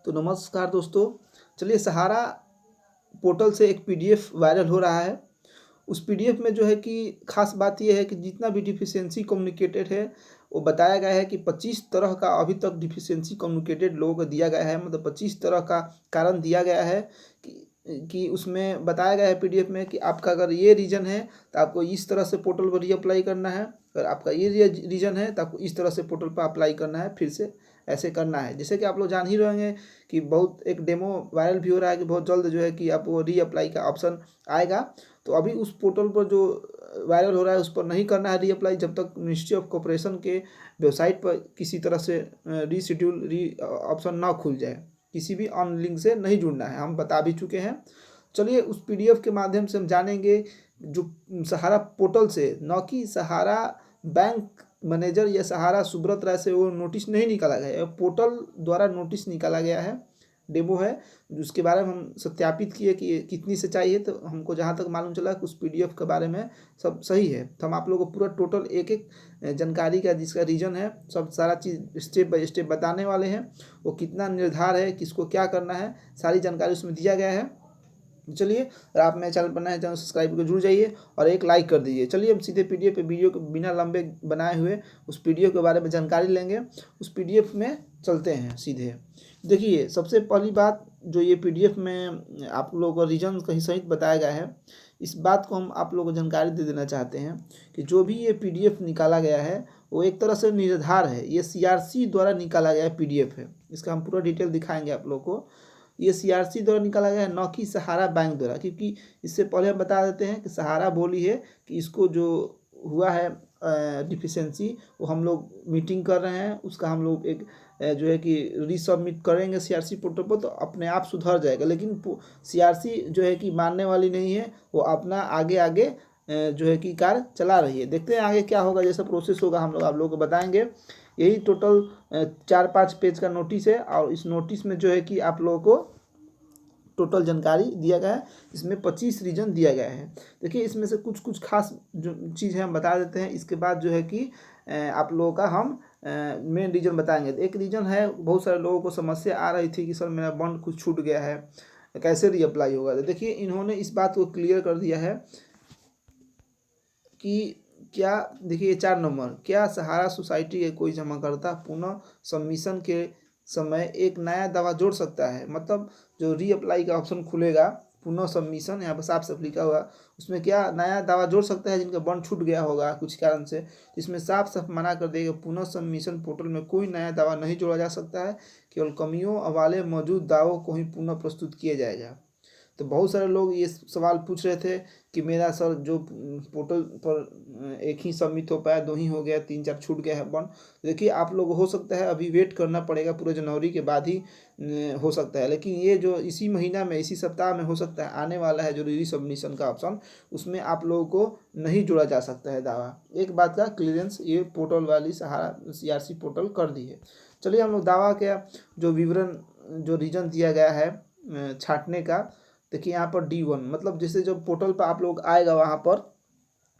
तो नमस्कार दोस्तों। चलिए, सहारा पोर्टल से एक पीडीएफ वायरल हो रहा है। उस पीडीएफ में जो है कि खास बात यह है कि जितना भी डिफिशियंसी कम्युनिकेटेड है वो बताया गया है कि 25 तरह का अभी तक डिफिशियंसी कम्युनिकेटेड लोगों को दिया गया है। मतलब 25 तरह का कारण दिया गया है कि उसमें बताया गया है पीडीएफ में कि आपका अगर ये रीजन है तो आपको इस तरह से पोर्टल पर रीअप्लाई करना है। अगर आपका ये रीजन है तो आपको इस तरह से पोर्टल पर अप्लाई करना है, फिर से ऐसे करना है। जैसे कि आप लोग जान ही रहेंगे कि बहुत एक डेमो वायरल भी हो रहा है कि बहुत जल्द जो है कि आपको रीअप्लाई का ऑप्शन आएगा। तो अभी उस पोर्टल पर जो वायरल हो रहा है उस पर नहीं करना है रीअप्लाई जब तक मिनिस्ट्री ऑफ कॉरपोरेशन के वेबसाइट पर किसी तरह से रीशेड्यूल ऑप्शन ना खुल जाए। किसी भी ऑन लिंक से नहीं जुड़ना है, हम बता भी चुके हैं। चलिए, उस पीडीएफ के माध्यम से हम जानेंगे जो सहारा पोर्टल से, न कि सहारा बैंक मैनेजर या सहारा सुब्रत राय से वो नोटिस नहीं निकाला गया है, पोर्टल द्वारा नोटिस निकाला गया है। डेमो है उसके बारे में हम सत्यापित किए कि कितनी सच्चाई है। तो हमको जहाँ तक मालूम चला कि उस पीडीएफ के बारे में सब सही है। तो हम आप लोगों को पूरा टोटल एक एक जानकारी का जिसका रीजन है सब सारा चीज़ स्टेप बाय स्टेप बताने वाले हैं। वो कितना निर्धार है, किसको क्या करना है, सारी जानकारी उसमें दिया गया है। चलिए, अगर आप मेरे चैनल पर नए हैं चैनल सब्सक्राइब करके जुड़ जाइए और एक लाइक कर दीजिए। चलिए, हम सीधे पीडीएफ पे वीडियो को बिना लंबे बनाए हुए उस पीडीएफ के बारे में जानकारी लेंगे। उस पीडीएफ में चलते हैं सीधे। देखिए, सबसे पहली बात जो ये पीडीएफ में आप लोगों को रीजन कहीं सहित बताया गया है, इस बात को हम आप लोगों को जानकारी दे देना चाहते हैं कि जो भी ये पीडीएफ निकाला गया है वो एक तरह से निर्धार है। ये सीआरसी द्वारा निकाला गया पीडीएफ है। इसका हम पूरा डिटेल दिखाएंगे आप लोग को। ये सीआरसी द्वारा निकाला गया है, न कि सहारा बैंक द्वारा। क्योंकि इससे पहले हम बता देते हैं कि सहारा बोली है कि इसको जो हुआ है डिफिशेंसी, वो हम लोग मीटिंग कर रहे हैं, उसका हम लोग एक जो है कि रीसबमिट करेंगे सीआरसी पोर्टल पर, तो अपने आप सुधर जाएगा। लेकिन सीआरसी जो है कि मानने वाली नहीं है, वो अपना आगे आगे जो है कि कार्य चला रही है। देखते हैं आगे क्या होगा, जैसा प्रोसेस होगा हम लोग आप लोगों को बताएंगे। यही टोटल 4-5 पेज का नोटिस है और इस नोटिस में जो है कि आप लोगों को टोटल जानकारी दिया गया है। इसमें 25 रीजन दिया गया है। देखिए, इसमें से कुछ कुछ खास जो चीज़ है हम बता देते हैं। इसके बाद जो है कि आप लोगों का हम मेन रीजन बताएंगे। एक रीजन है, बहुत सारे लोगों को समस्या आ रही थी कि सर मेरा बॉन्ड कुछ छूट गया है, कैसे रीअप्लाई होगा। तो देखिए, इन्होंने इस बात को क्लियर कर दिया है कि क्या, देखिए 4 नंबर, क्या सहारा सोसाइटी के कोई जमाकर्ता पुनः सबमिशन के समय एक नया दावा जोड़ सकता है। मतलब जो रीअप्लाई का ऑप्शन खुलेगा, पुनः सबमिशन यहाँ पर साफ साफ लिखा हुआ, उसमें क्या नया दावा जोड़ सकता है जिनका बॉन्ड छूट गया होगा कुछ कारण से। इसमें साफ साफ मना कर देगा, पुनः सबमिशन पोर्टल में कोई नया दावा नहीं जोड़ा जा सकता है, केवल कमियों वाले मौजूद दावों को ही पुनः प्रस्तुत किया जाएगा। तो बहुत सारे लोग ये सवाल पूछ रहे थे कि मेरा सर जो पोर्टल पर एक ही सबमिट हो पाया, 2 ही हो गया, 3-4 छूट गया है बॉन्ड। देखिए, आप लोग हो सकता है अभी वेट करना पड़ेगा, पूरे जनवरी के बाद ही हो सकता है। लेकिन ये जो इसी महीना में, इसी सप्ताह में हो सकता है आने वाला है जो री सबमिशन का ऑप्शन, उसमें आप लोगों को नहीं जोड़ा जा सकता है दावा। एक बात का क्लियरेंस ये पोर्टल वाली सहारा सीआरसी पोर्टल कर दी है। चलिए, हम लोग दावा का जो विवरण, जो रीजन दिया गया है छांटने का, देखिए यहाँ पर D1, मतलब जैसे जब पोर्टल पर आप लोग आएगा वहाँ पर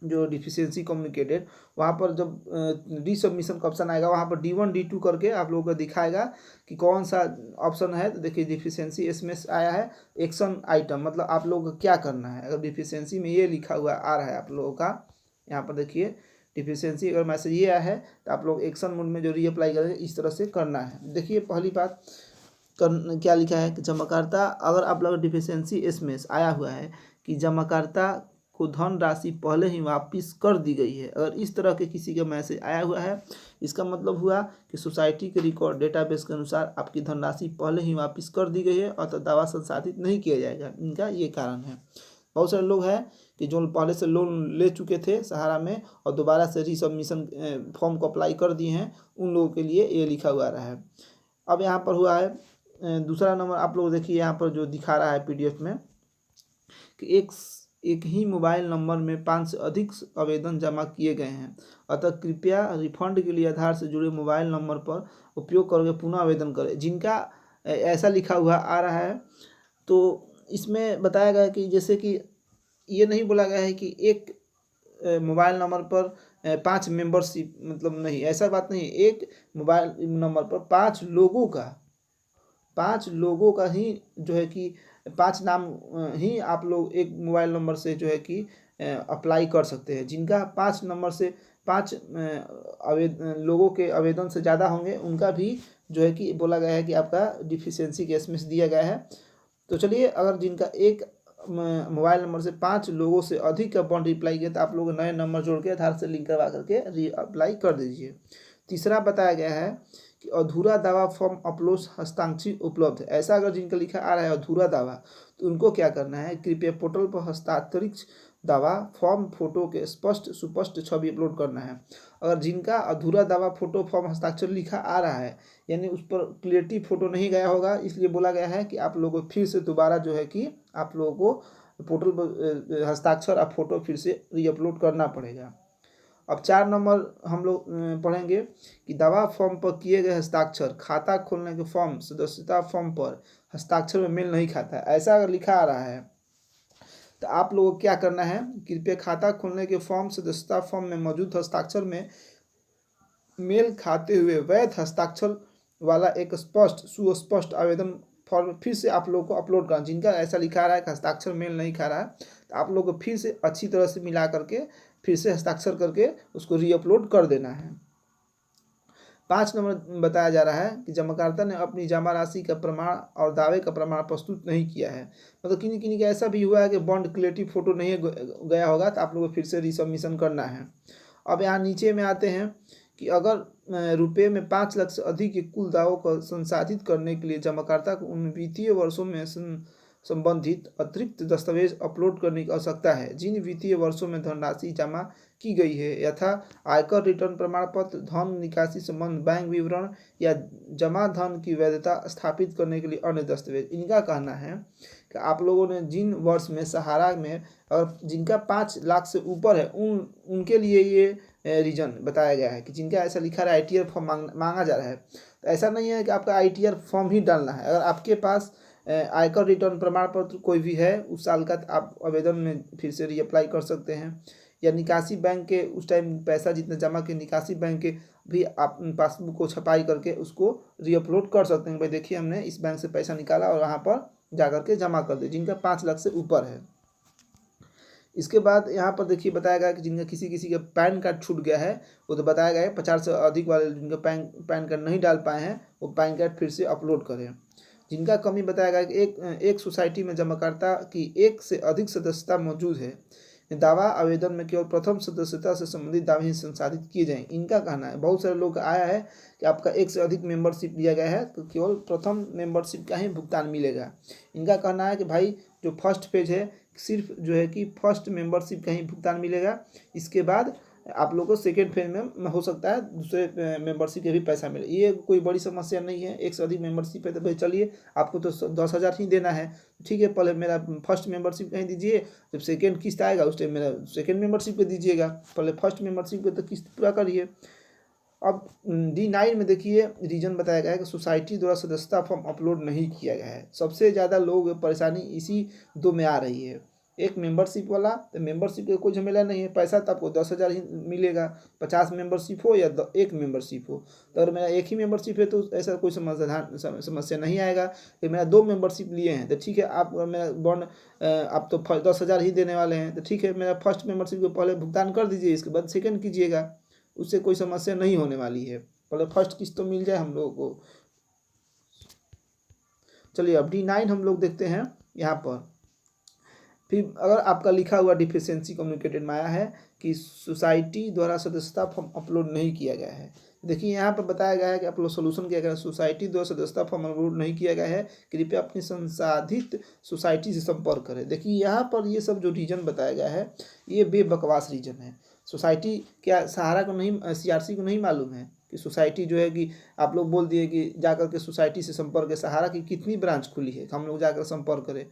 जो डिफिशियंसी कम्युनिकेटेड, वहाँ पर जब रीसबमिशन का ऑप्शन आएगा वहाँ पर D1 D2 करके आप लोगों को दिखाएगा कि कौन सा ऑप्शन है। तो देखिए, डिफिशियंसी एसएमएस आया है, एक्शन आइटम, मतलब आप लोगों को क्या करना है। अगर डिफिशियंसी में ये लिखा हुआ आ रहा है आप लोगों का, यहाँ पर देखिए डिफिशियंसी अगर मैसेज ये आया है तो आप लोग एक्शन मोड में जो रीअप्लाई करेंगे इस तरह से करना है। देखिए, पहली बात क्या लिखा है कि जमाकर्ता, अगर आप लोग डिफिशियंसी एसएमएस आया हुआ है कि जमाकर्ता को धन राशि पहले ही वापस कर दी गई है, अगर इस तरह के किसी का मैसेज आया हुआ है, इसका मतलब हुआ कि सोसाइटी के रिकॉर्ड डेटाबेस के अनुसार आपकी धनराशि पहले ही वापस कर दी गई है और तो दावा संसाधित नहीं किया जाएगा। इनका ये कारण है। बहुत सारे लोग हैं कि जो पहले से लोन ले चुके थे सहारा में और दोबारा से रीसबमिशन फॉर्म को अप्लाई कर दिए हैं, उन लोगों के लिए ये लिखा हुआ रहा है। अब यहाँ पर हुआ है दूसरा नंबर, आप लोग देखिए यहाँ पर जो दिखा रहा है पीडीएफ में कि एक ही मोबाइल नंबर में 5 से अधिक आवेदन जमा किए गए हैं, अतः कृपया रिफंड के लिए आधार से जुड़े मोबाइल नंबर पर उपयोग करके पुनः आवेदन करें। जिनका ऐसा लिखा हुआ आ रहा है, तो इसमें बताया गया कि जैसे कि ये नहीं बोला गया है कि एक मोबाइल नंबर पर 5 मेंबरशिप, मतलब नहीं, ऐसा बात नहीं। एक मोबाइल नंबर पर 5 लोगों का 5 लोगों का ही जो है कि 5 नाम ही आप लोग एक मोबाइल नंबर से जो है कि अप्लाई कर सकते हैं। जिनका 5 नंबर से 5 लोगों के आवेदन से ज़्यादा होंगे उनका भी जो है कि बोला गया है कि आपका डिफिशियंसी का एसएमएस दिया गया है। तो चलिए, अगर जिनका एक मोबाइल नंबर से 5 लोगों से अधिक का बॉन्ड रिप्लाई किया तो आप लोग नए नंबर जोड़ के आधार से लिंक करवा करके री अप्लाई कर दीजिए। तीसरा बताया गया है कि अधूरा दावा फॉर्म अपलोड हस्ताक्षर उपलब्ध है। ऐसा अगर जिनका लिखा आ रहा है अधूरा दावा, तो उनको क्या करना है, कृपया पोर्टल पर हस्ताक्षरित दावा फॉर्म फोटो के स्पष्ट सुस्पष्ट छवि अपलोड करना है। अगर जिनका अधूरा दावा फोटो फॉर्म हस्ताक्षर लिखा आ रहा है, यानी उस पर क्लियरिटी फोटो नहीं गया होगा, इसलिए बोला गया है कि आप लोगों को फिर से दोबारा जो है कि आप लोगों को पोर्टल पर हस्ताक्षर और फोटो फिर से रीअपलोड करना पड़ेगा। अब 4 नंबर हम लोग पढ़ेंगे कि दवा फॉर्म पर किए गए हस्ताक्षर खाता खोलने के फॉर्म सदस्यता फॉर्म पर हस्ताक्षर में मेल नहीं खाता है। ऐसा अगर लिखा आ रहा है तो आप लोगों को क्या करना है, कृपया खाता खोलने के फॉर्म सदस्यता फॉर्म में मौजूद हस्ताक्षर में मेल खाते हुए वैध हस्ताक्षर वाला एक स्पष्ट सुस्पष्ट आवेदन फॉर्म फिर से आप लोग को अपलोड करना। जिनका ऐसा लिखा रहा है कि हस्ताक्षर मेल नहीं खा रहा है, तो आप लोग को फिर से अच्छी तरह से मिला करके फिर से हस्ताक्षर करके उसको रीअपलोड कर देना है। 5 नंबर बताया जा रहा है कि जमाकर्ता ने अपनी जमा राशि का प्रमाण और दावे का प्रमाण प्रस्तुत नहीं किया है। मतलब किन्हीं किन्हीं का ऐसा भी हुआ है कि बॉन्ड क्लियरिटी फोटो नहीं गया होगा, तो आप लोगों को फिर से रिसबमिशन करना है। अब यहाँ नीचे में आते हैं कि अगर रुपये में 5 लाख से अधिक के कुल दावों को संसाधित करने के लिए जमाकर्ता को उन वित्तीय वर्षों में संबंधित अतिरिक्त दस्तावेज अपलोड करने की आवश्यकता है। जिन वित्तीय वर्षों में धनराशि जमा की गई है यथा आयकर रिटर्न प्रमाण पत्र, धन निकासी संबंध बैंक विवरण या जमा धन की वैधता स्थापित करने के लिए अन्य दस्तावेज, इनका कहना है कि आप लोगों ने जिन वर्ष में सहारा में और जिनका 5 लाख से ऊपर है उनके लिए ये रीजन बताया गया है कि जिनका ऐसा लिखा रहा है आईटीआर फॉर्म मांगा जा रहा है। तो ऐसा नहीं है कि आपका आईटीआर फॉर्म ही डालना है। अगर आपके पास आयकर रिटर्न प्रमाण पत्र कोई भी है उस साल का, तो आप आवेदन में फिर से रीअप्लाई कर सकते हैं। या निकासी बैंक के उस टाइम पैसा जितना जमा के निकासी बैंक के भी आप पासबुक को छपाई करके उसको रीअपलोड कर सकते हैं। भाई देखिए, हमने इस बैंक से पैसा निकाला और वहाँ पर जा करके जमा कर दे, जिनका 5 लाख से ऊपर है। इसके बाद यहाँ पर देखिए बताया गया कि जिनका किसी किसी का पैन कार्ड छूट गया है, वो तो बताया गया है 50 से अधिक वाले जिनका पैन कार्ड नहीं डाल पाए हैं वो पैन कार्ड फिर से अपलोड करें। जिनका कमी बताया गया कि एक सोसाइटी में जमाकर्ता की 1 से अधिक सदस्यता मौजूद है, दावा आवेदन में केवल प्रथम सदस्यता से संबंधित दावे ही संसाधित किए जाएं। इनका कहना है, बहुत सारे लोग का आया है कि आपका 1 से अधिक मेंबरशिप लिया गया है तो केवल प्रथम मेंबरशिप का ही भुगतान मिलेगा। इनका कहना है कि भाई जो फर्स्ट पेज है सिर्फ जो है कि फर्स्ट मेंबरशिप का ही भुगतान मिलेगा, इसके बाद आप लोगों को सेकेंड फेज में हो सकता है दूसरे मेंबरशिप के भी पैसा मिले। ये कोई बड़ी समस्या नहीं है। 1 से अधिक मेंबरशिप है तो भाई चलिए आपको तो 10,000 ही देना है, ठीक है, पहले मेरा फर्स्ट मेंबरशिप कहीं दीजिए, जब सेकेंड किस्त आएगा उस टाइम मेरा सेकेंड मेंबरशिप पे दीजिएगा, पहले फर्स्ट मेंबरशिप पे तो किस्त पूरा करिए। अब D9 में देखिए रीजन बताया गया है कि सोसाइटी द्वारा सदस्यता फॉर्म अपलोड नहीं किया गया है। सबसे ज़्यादा लोग परेशानी इसी 2 में आ रही है। एक मेंबरशिप वाला, तो मेंबरशिप का कोई झमेला नहीं है, पैसा तो आपको 10,000 ही मिलेगा, 50 मेंबरशिप हो या एक मेंबरशिप हो। तो अगर मेरा एक ही मेंबरशिप है तो ऐसा कोई समस्या नहीं आएगा कि मेरा 2 मेंबरशिप लिए हैं तो ठीक है, आप मेरा बॉन्ड आप तो 10,000 ही देने वाले हैं तो ठीक है, मेरा फर्स्ट मेंबरशिप को पहले भुगतान कर दीजिए, इसके बाद सेकेंड कीजिएगा, उससे कोई समस्या नहीं होने वाली है। पहले फर्स्ट किस्त तो मिल जाए हम लोगों को। चलिए अब D9 हम लोग देखते हैं यहाँ पर। फिर अगर आपका लिखा हुआ डिफिशियंसी कम्युनिकेटेड में आया है कि सोसाइटी द्वारा सदस्यता फॉर्म अपलोड नहीं किया गया है, देखिए यहाँ पर बताया गया है कि आप लोग सोल्यूशन किया गया है, सोसाइटी द्वारा सदस्यता फॉर्म अपलोड नहीं किया गया है, कृपया अपनी संसाधित सोसाइटी से संपर्क करें। देखिए यहाँ पर ये सब जो रीजन बताया गया है ये बेबकवास रीजन है। सोसाइटी क्या सहारा को नहीं, CRC को नहीं मालूम है कि सोसाइटी जो है कि आप लोग बोल दिए कि जाकर के सोसाइटी से संपर्क है, सहारा की कितनी ब्रांच खुली है हम लोग जाकर संपर्क करें।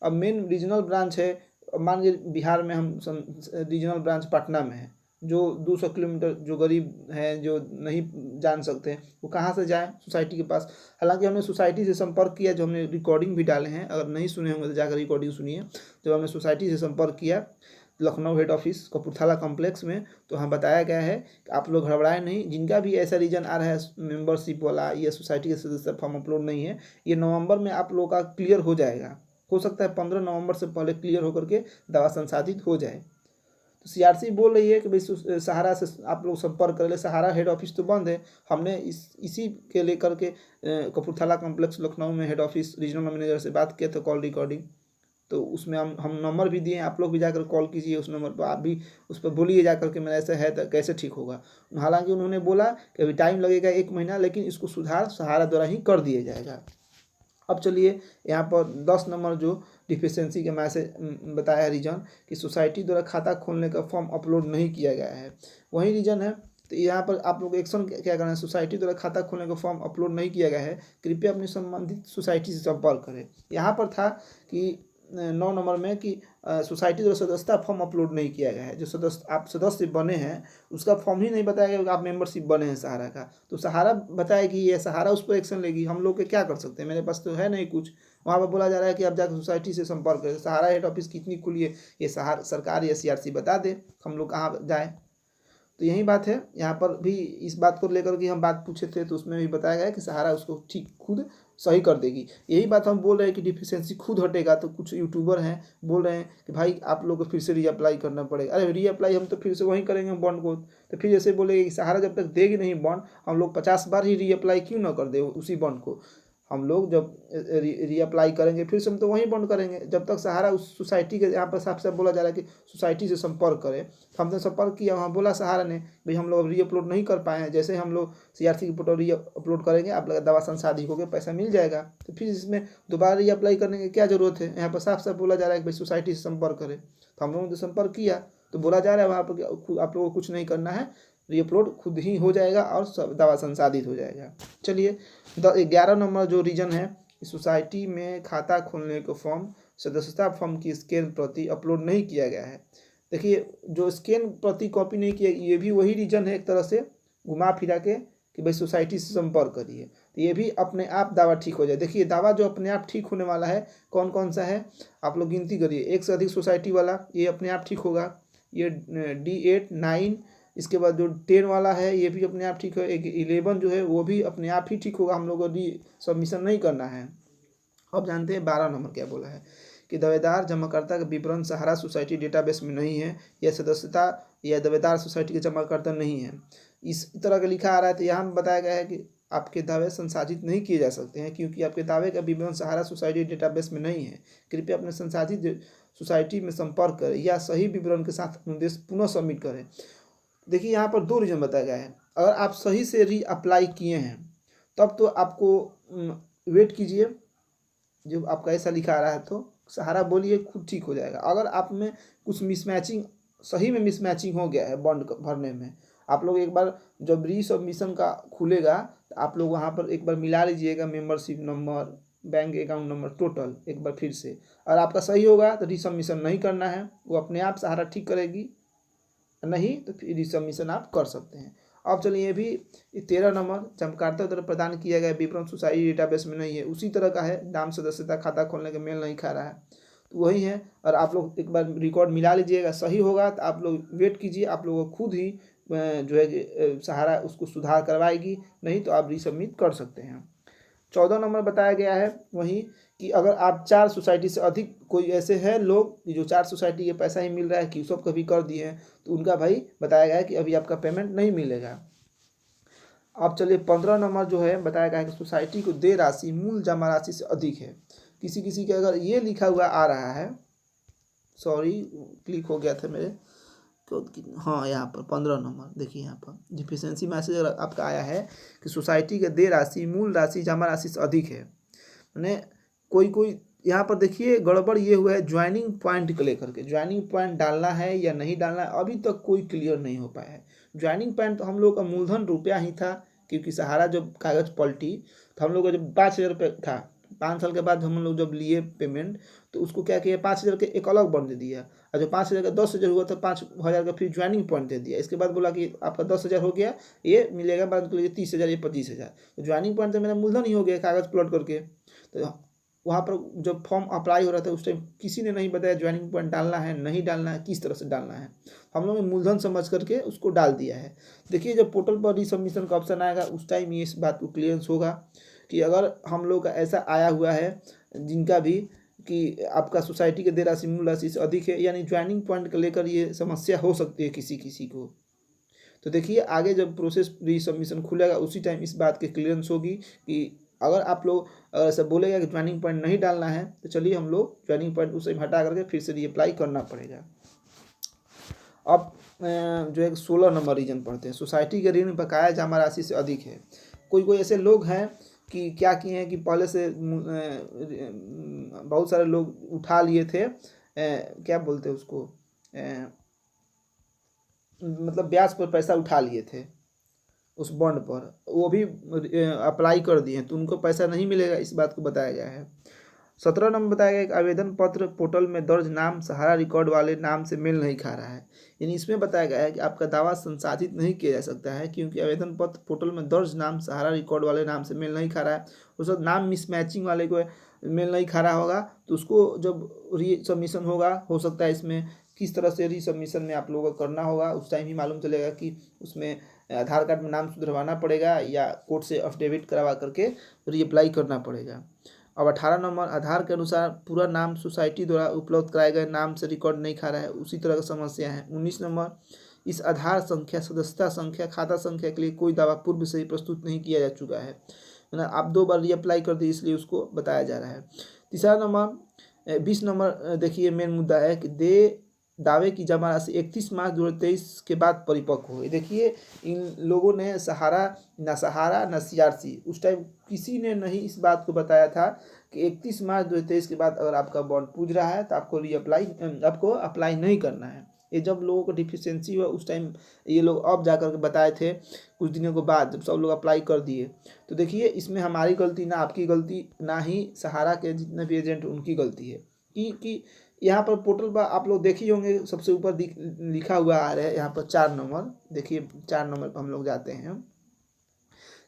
अब मेन रीजनल ब्रांच है, मान लीजिए बिहार में हम रीजनल ब्रांच पटना में है, जो 200 किलोमीटर जो गरीब हैं जो नहीं जान सकते वो कहाँ से जाएं सोसाइटी के पास। हालांकि हमने सोसाइटी से संपर्क किया, जो हमने रिकॉर्डिंग भी डाले हैं, अगर नहीं सुने होंगे तो जाकर रिकॉर्डिंग सुनिए। जब हमने सोसाइटी से संपर्क किया Lucknow head office Kapurthala complex में। तो यहाँ बताया गया है कि आप लोग घबराए नहीं, जिनका भी ऐसा रीजन आ रहा है मेंबरशिप वाला, ये सोसाइटी के सदस्य फॉर्म अपलोड नहीं है, ये नवंबर में आप लोगों का क्लियर हो जाएगा। हो सकता है 15 नवंबर से पहले क्लियर होकर के दावा संसाधित हो जाए। तो सीआरसी बोल रही है कि भाई सहारा से आप लोग संपर्क कर ले, सहारा हेड ऑफिस तो बंद है। हमने इसी के लेकर के कपूरथला कॉम्प्लेक्स लखनऊ में हेड ऑफिस रीजनल मैनेजर से बात किया था, कॉल रिकॉर्डिंग। तो उसमें हम नंबर भी दिए, आप लोग भी जाकर कॉल कीजिए उस नंबर पर, आप भी उस पर बोलिए जाकर के मेरा ऐसा है तो कैसे ठीक होगा। हालांकि उन्होंने बोला कि अभी टाइम लगेगा 1 महीना, लेकिन इसको सुधार सहारा द्वारा ही कर दिया जाएगा। अब चलिए यहाँ पर 10 नंबर जो डिफिशेंसी के मैसेज बताया है रीजन कि सोसाइटी द्वारा खाता खोलने का फॉर्म अपलोड नहीं किया गया है, वही रीजन है। तो यहाँ पर आप लोग एक्शन क्या करना है, सोसाइटी द्वारा खाता खोलने का फॉर्म अपलोड नहीं किया गया है, कृपया अपनी संबंधित सोसाइटी से संपर्क करें। यहाँ पर था कि 9 नंबर में कि सोसाइटी द्वारा सदस्यता फॉर्म अपलोड नहीं किया गया है। जो सदस्य आप सदस्य बने हैं उसका फॉर्म ही नहीं बताया गया कि आप मेंबरशिप बने हैं सहारा का। तो सहारा बताएगी, ये सहारा उस पर एक्शन लेगी, हम लोग के क्या कर सकते हैं, मेरे पास तो है नहीं कुछ। वहाँ पर बोला जा रहा है कि आप जाकर सोसाइटी से संपर्क करें, सहारा हेड ऑफिस कितनी खुली है ये सहारा सरकार या सीआरसी बता दे, हम लोग कहाँ जाए। तो यही बात है, यहाँ पर भी इस बात को लेकर के हम बात पूछे थे, तो उसमें भी बताया गया कि सहारा उसको ठीक खुद सही कर देगी। यही बात हम बोल रहे हैं कि डिफिशेंसी खुद हटेगा। तो कुछ यूट्यूबर हैं बोल रहे हैं कि भाई आप लोग को फिर से रीअप्लाई करना पड़ेगा। अरे रीअप्लाई हम तो फिर से वहीं करेंगे बॉन्ड को। तो फिर जैसे बोलेगी कि सहारा जब तक देगी नहीं बॉन्ड, हम लोग 50 बार ही रीअप्लाई क्यों ना कर दे उसी बॉन्ड को। हम लोग जब रीअप्लाई करेंगे फिर से हम तो वहीं बंद करेंगे। जब तक सहारा उस सोसाइटी के, यहाँ पर साफ साफ बोला जा रहा है कि सोसाइटी से संपर्क करें। तो हमने संपर्क किया, वहाँ बोला सहारा ने भाई हम लोग रीअपलोड नहीं कर पाए हैं, जैसे हम लोग सीआरसी की फोटो रीअपलोड करेंगे आप लोग दावा संसाधित होकर पैसा मिल जाएगा। तो फिर इसमें दोबारा रीअप्लाई करने की क्या जरूरत है। यहाँ पर साफ साफ बोला जा रहा है कि भाई सोसाइटी से संपर्क करें। तो हम लोगों ने संपर्क किया, तो बोला जा रहा है वहाँ पर आप लोगों को कुछ नहीं करना है, रीअपलोड खुद ही हो जाएगा और दावा संसाधित हो जाएगा। चलिए 11 नंबर जो रीजन है, सोसाइटी में खाता खोलने का फॉर्म सदस्यता फॉर्म की स्कैन प्रति अपलोड नहीं किया गया है। देखिए जो स्कैन प्रति कॉपी नहीं किया, ये भी वही रीजन है एक तरह से घुमा फिरा के कि भाई सोसाइटी से संपर्क करिए। तो ये भी अपने आप दावा ठीक हो जाए। देखिए दावा जो अपने आप ठीक होने वाला है कौन कौन सा है, आप लोग गिनती करिए। 1 से अधिक सोसाइटी वाला ये अपने आप ठीक होगा, ये D8 9, इसके बाद जो 10 वाला है ये भी अपने आप ठीक है, 11 जो है वो भी अपने आप ही ठीक होगा, हम लोगों को सबमिशन नहीं करना है। अब जानते हैं 12 नंबर क्या बोला है कि दावेदार जमाकर्ता का विवरण सहारा सोसाइटी डेटाबेस में नहीं है, या सदस्यता या दावेदार सोसाइटी के जमाकर्ता नहीं है, इस तरह का लिखा आ रहा है। तो यहाँ बताया गया है कि आपके दावे संसाधित नहीं किए जा सकते हैं क्योंकि आपके दावे का विवरण सहारा सोसाइटी डेटाबेस में नहीं है। कृपया अपने संसाधित सोसाइटी में संपर्क करें या सही विवरण के साथ अनुदेश पुनः सबमिट करें। देखिए यहाँ पर 2 रीजन बताया गया है। अगर आप सही से री अप्लाई किए हैं तब तो आपको वेट कीजिए, जब आपका ऐसा लिखा आ रहा है तो सहारा बोलिए खुद ठीक हो जाएगा। अगर आप में कुछ मिसमैचिंग, सही में मिसमैचिंग हो गया है बॉन्ड भरने में, आप लोग एक बार जब री सबमिशन का खुलेगा तो आप लोग वहाँ पर एक बार मिला लीजिएगा membership number, bank account number, total एक बार फिर से। अगर आपका सही होगा तो री सबमिशन नहीं करना है, वो अपने आप सहारा ठीक करेगी, नहीं तो फिर री सबमिशन आप कर सकते हैं। अब चलिए ये भी 13 नंबर जमाकर्ता द्वारा प्रदान किया गया विवरण सोसाइटी डेटाबेस में नहीं है, उसी तरह का है, नाम सदस्यता खाता खोलने का मेल नहीं खा रहा है, तो वही है। और आप लोग एक बार रिकॉर्ड मिला लीजिएगा, सही होगा तो आप लोग वेट कीजिए, आप लोगों को खुद ही जो है सहारा उसको सुधार करवाएगी, नहीं तो आप रीसबमिट कर सकते हैं। 14 नंबर बताया गया है वही कि अगर आप 4 सोसाइटी से अधिक, कोई ऐसे हैं लोग जो 4 सोसाइटी के पैसा ही मिल रहा है कि सब कभी कर दिए हैं, तो उनका भाई बताया गया है कि अभी आपका पेमेंट नहीं मिलेगा। अब चलिए 15 नंबर जो है बताया गया है कि सोसाइटी को दे राशि मूल जमा राशि से अधिक है। किसी किसी के अगर ये लिखा हुआ आ रहा है, सॉरी क्लिक हो गया था मेरे तो, हाँ यहाँ पर 15 नंबर देखिए, यहाँ पर डिफिशेंसी मैसेज अगर आपका आया है कि सोसाइटी के दे राशि मूल राशि जमा राशि से अधिक है, मैंने कोई यहाँ पर देखिए गड़बड़ ये हुआ है ज्वाइनिंग पॉइंट को लेकर के। ज्वाइनिंग पॉइंट डालना है या नहीं डालना है अभी तक कोई क्लियर नहीं हो पाया है। ज्वाइनिंग पॉइंट तो हम लोग का मूलधन रुपया ही था, क्योंकि सहारा जब कागज पलटी तो हम लोग का जब 5,000 रुपये था, 5 साल के बाद हम लोग जब लिए पेमेंट तो उसको क्या किया 5,000 के एक अलग बंद दे दिया, और जो 5,000 का 10,000 हुआ था 5,000 का फिर ज्वाइनिंग पॉइंट दे दिया। इसके बाद बोला कि आपका 10,000 हो गया, ये मिलेगा बाद में 30,000 या 25,000। तो ज्वाइनिंग पॉइंट तो मेरा मूलधन ही हो गया कागज प्लॉट करके। तो वहाँ पर जब फॉर्म अप्लाई हो रहा था उस टाइम किसी ने नहीं बताया ज्वाइनिंग पॉइंट डालना है, नहीं डालना है, किस तरह से डालना है। हम लोग ने मूलधन समझ करके उसको डाल दिया है। देखिए जब पोर्टल पर रीसबमिशन का ऑप्शन आएगा उस टाइम ये इस बात को क्लियरेंस होगा कि अगर हम लोग का ऐसा आया हुआ है जिनका भी कि आपका सोसाइटी के देय राशि मूल राशि से अधिक है, यानी ज्वाइनिंग पॉइंट को लेकर ये समस्या हो सकती है किसी किसी को। तो देखिए आगे जब प्रोसेस रीसबमिशन खुलेगा उसी टाइम इस बात की क्लियरेंस होगी कि अगर आप लोग अगर ऐसा बोलेगा कि ज्वाइनिंग पॉइंट नहीं डालना है तो चलिए हम लोग ज्वाइनिंग पॉइंट उस टाइम हटा करके फिर से रीअप्लाई करना पड़ेगा। अब जो है 16 नंबर रीजन पढ़ते हैं। सोसाइटी के ऋण बकाया जमा राशि से अधिक है। कोई कोई ऐसे लोग हैं कि क्या किए हैं कि पहले से बहुत सारे लोग उठा लिए थे, क्या बोलते हैं उसको, मतलब ब्याज पर पैसा उठा लिए थे उस बॉन्ड पर, वो भी अप्लाई कर दिए हैं तो उनको पैसा नहीं मिलेगा, इस बात को बताया गया है। 17 नंबर बताया गया कि आवेदन पत्र पोर्टल में दर्ज नाम सहारा रिकॉर्ड वाले नाम से मेल नहीं खा रहा है। यानी इसमें बताया गया है कि आपका दावा संसाधित नहीं किया जा सकता है क्योंकि आवेदन पत्र पोर्टल में दर्ज नाम सहारा रिकॉर्ड वाले नाम से मेल नहीं खा रहा है। उसका नाम मिसमैचिंग वाले को मेल नहीं खा रहा होगा तो उसको जब रीसबमिशन होगा हो सकता है इसमें किस तरह से रीसबमिशन में आप लोगों को करना होगा उस टाइम ही मालूम चलेगा कि उसमें आधार कार्ड में नाम सुधरवाना पड़ेगा या कोर्ट से अफिडेविट करवा करके रीअप्लाई करना पड़ेगा। अब 18 नंबर आधार के अनुसार पूरा नाम सोसाइटी द्वारा उपलब्ध कराए गए नाम से रिकॉर्ड नहीं खा रहा है, उसी तरह की समस्या है। 19 नंबर इस आधार संख्या सदस्यता संख्या खाता संख्या के लिए कोई दावा पूर्व से ही प्रस्तुत नहीं किया जा चुका है ना, आप 2 बार रीअप्लाई कर दिए इसलिए उसको बताया जा रहा है। तीसरा नंबर 20 नंबर देखिए मेन मुद्दा है कि दावे की जमा राशि 31 मार्च 2023 के बाद परिपक्व हुई। देखिए इन लोगों ने सहारा न सीआरसी उस टाइम किसी ने नहीं इस बात को बताया था कि 31 मार्च 2023 के बाद अगर आपका बॉन्ड पूज रहा है तो आपको अप्लाई नहीं करना है। ये जब लोगों को डिफिशियंसी हुआ उस टाइम ये लोग अब जा कर के बताए थे कुछ दिनों के बाद जब सब लोग अप्लाई कर दिए। तो देखिए इसमें हमारी गलती ना आपकी गलती ना ही सहारा के जितने भी एजेंट उनकी गलती है कि यहाँ पर पोर्टल पर आप लोग देख ही होंगे सबसे ऊपर लिखा हुआ आ रहा है यहाँ पर 4 नंबर। देखिए 4 नंबर पर हम लोग जाते हैं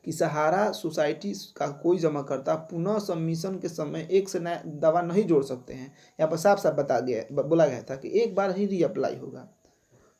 कि सहारा सोसाइटी का कोई जमाकर्ता पुनः सबमिशन के समय एक से नया दावा नहीं जोड़ सकते हैं। यहाँ पर साफ साफ बोला गया था कि एक बार ही रीअप्लाई होगा।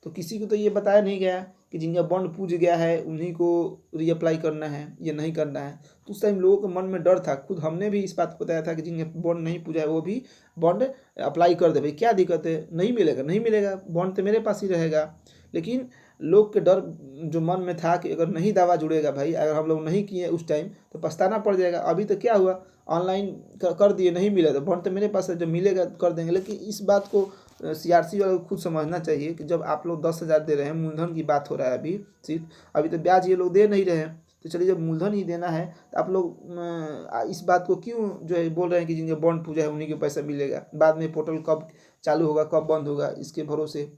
तो किसी को तो ये बताया नहीं गया कि जिनका बॉन्ड पूज गया है उन्हीं को रीअप्लाई करना है या नहीं करना है। तो उस टाइम लोगों के मन में डर था, खुद हमने भी इस बात को बताया था कि जिनका बॉन्ड नहीं पूजा है वो भी बॉन्ड अप्लाई कर दे, भाई क्या दिक्कत है, नहीं मिलेगा नहीं मिलेगा, बॉन्ड तो मेरे पास ही रहेगा। लेकिन लोग के डर जो मन में था कि अगर नहीं दावा जुड़ेगा भाई, अगर हम लोग नहीं किए उस टाइम तो पछताना पड़ जाएगा। अभी तो क्या हुआ, ऑनलाइन कर दिए, नहीं मिला तो बॉन्ड तो मेरे पास है, जब मिलेगा कर देंगे। लेकिन इस बात को सीआरसी वालों को खुद समझना चाहिए कि जब आप लोग 10,000 दे रहे हैं, मूलधन की बात हो रहा है अभी सिर्फ, अभी तो ब्याज ये लोग दे नहीं रहे हैं। तो चलिए जब मूलधन ही देना है तो आप लोग इस बात को क्यों जो है बोल रहे हैं कि जिनके बॉन्ड पूजा है उन्हीं को पैसा मिलेगा। बाद में पोर्टल कब चालू होगा कब बंद होगा इसके भरोसे,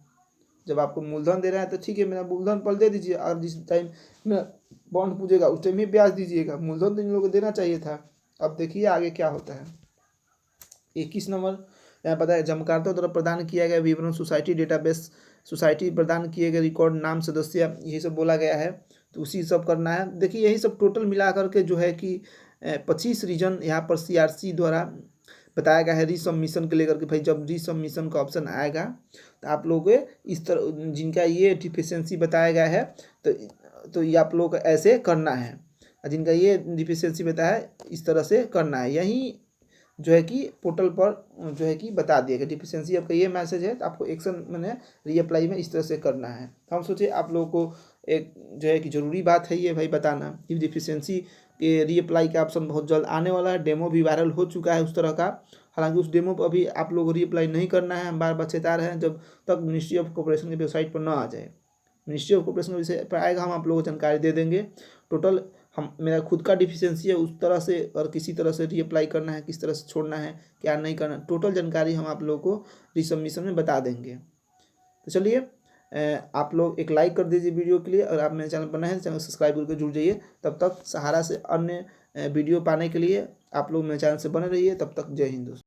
जब आपको मूलधन दे रहा है तो ठीक है मेरा मूलधन पल दे दीजिए, और जिस टाइम मेरा बॉन्ड पूजेगा उस टाइम ही ब्याज दीजिएगा। मूलधन तो इन लोगों को देना चाहिए था। अब देखिए आगे क्या होता है। 21 नंबर यहाँ पता है जमाकर्ता द्वारा प्रदान किया गया विवरण सोसाइटी डेटाबेस, सोसाइटी प्रदान किए गए रिकॉर्ड नाम सदस्य यही सब बोला गया है, तो उसी सब करना है। देखिए यही सब टोटल मिला करके जो है कि 25 रीजन यहाँ पर सीआरसी द्वारा बताया गया है रीसबमिशन के लेकर के। भाई जब रीसबमिशन का ऑप्शन आएगा तो आप लोग इस तरह जिनका ये डिफिशियंसी बताया गया है तो ये आप लोग ऐसे करना है, जिनका ये डिफिशियंसी बताया है इस तरह से करना है। यही जो है कि पोर्टल पर जो है कि बता दिया गया डिफिशियंसी आपका ये मैसेज है तो आपको एक्शन मैंने रीअप्लाई में इस तरह से करना है। हम सोचे आप लोगों को एक जो है कि ज़रूरी बात है ये भाई बताना कि डिफिशियंसी के रीअप्लाई का ऑप्शन बहुत जल्द आने वाला है। डेमो भी वायरल हो चुका है उस तरह का, हालांकि उस डेमो पर अभी आप लोग रीअप्लाई नहीं करना है। हम बार बार चेता रहे हैं जब तक मिनिस्ट्री ऑफ कॉर्पोरेशन की वेबसाइट पर ना आ जाए। मिनिस्ट्री ऑफ कॉर्पोरेशन विषय पर आएगा हम आप लोगों को जानकारी दे देंगे। टोटल हम मेरा खुद का डिफिशियंसी है उस तरह से, और किसी तरह से रीअप्लाई करना है किस तरह से छोड़ना है क्या नहीं करना, टोटल जानकारी हम आप लोगों को रीसबमिशन में बता देंगे। तो चलिए आप लोग एक लाइक कर दीजिए वीडियो के लिए, और आप मेरे चैनल पर नए हैं चैनल सब्सक्राइब करके जुड़ जाइए। तब तक सहारा से अन्य वीडियो पाने के लिए आप लोग मेरे चैनल से बने रहिए। तब तक जय हिंद दोस्तों।